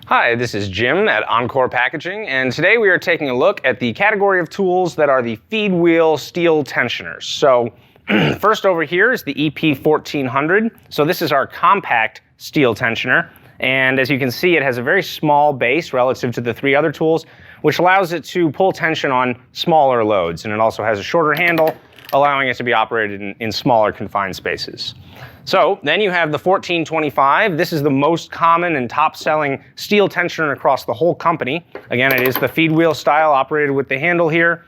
Hi, this is Jim at Encore Packaging, and today we are taking a look at the category of tools that are the feed wheel steel tensioners. So first over here is the EP1400. So this is our compact steel tensioner, and as you can see, it has a very small base relative to the three other tools, which allows it to pull tension on smaller loads, and it also has a shorter handle, allowing it to be operated in smaller confined spaces. So then you have the 1425. This is the most common and top-selling steel tensioner across the whole company. Again, it is the feed wheel style operated with the handle here.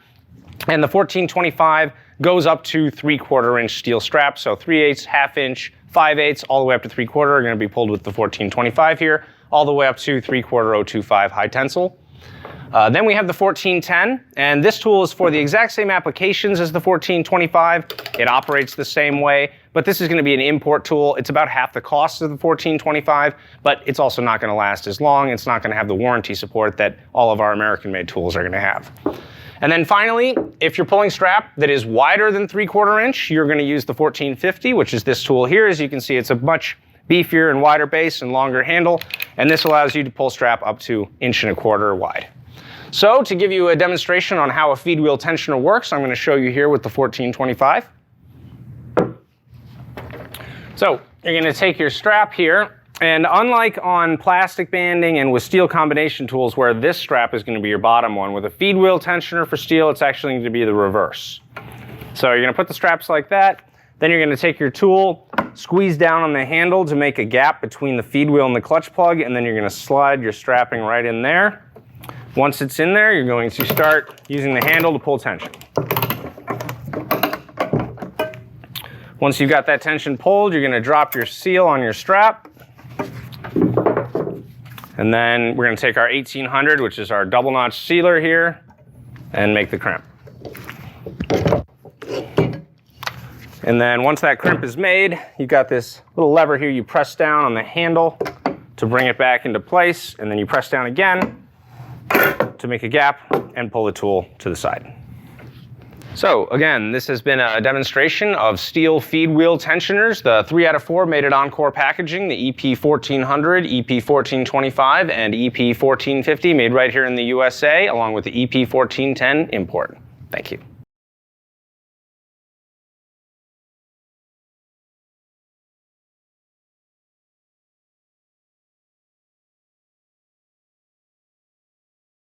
And the 1425 goes up to 3/4 inch steel straps. So 3/8, 1/2 inch, 5/8, all the way up to 3/4 are going to be pulled with the 1425 here, all the way up to 3/4 025 high tensile. Then we have the 1410, and this tool is for the exact same applications as the 1425. It operates the same way, but this is going to be an import tool. It's about half the cost of the 1425, but it's also not going to last as long. It's not going to have the warranty support that all of our American-made tools are going to have. And then finally, if you're pulling strap that is wider than 3/4 inch, you're going to use the 1450, which is this tool here. As you can see, it's a much beefier and wider base and longer handle, and this allows you to pull strap up to 1.25 inches wide. So to give you a demonstration on how a feed wheel tensioner works, I'm going to show you here with the 1425. So you're going to take your strap here, and unlike on plastic banding and with steel combination tools where this strap is going to be your bottom one, with a feed wheel tensioner for steel, it's actually going to be the reverse. So you're going to put the straps like that, then you're going to take your tool, squeeze down on the handle to make a gap between the feed wheel and the clutch plug, and then you're going to slide your strapping right in there. Once it's in there, you're going to start using the handle to pull tension. Once you've got that tension pulled, you're going to drop your seal on your strap. And then we're going to take our 1800, which is our double notch sealer here, and make the crimp. And then once that crimp is made, you've got this little lever here. You press down on the handle to bring it back into place, and then you press down again to make a gap and pull the tool to the side. So again, this has been a demonstration of steel feed wheel tensioners. The 3 out of 4 made at Encore Packaging, the EP1400, EP1425, and EP1450 made right here in the USA, along with the EP1410 import. Thank you.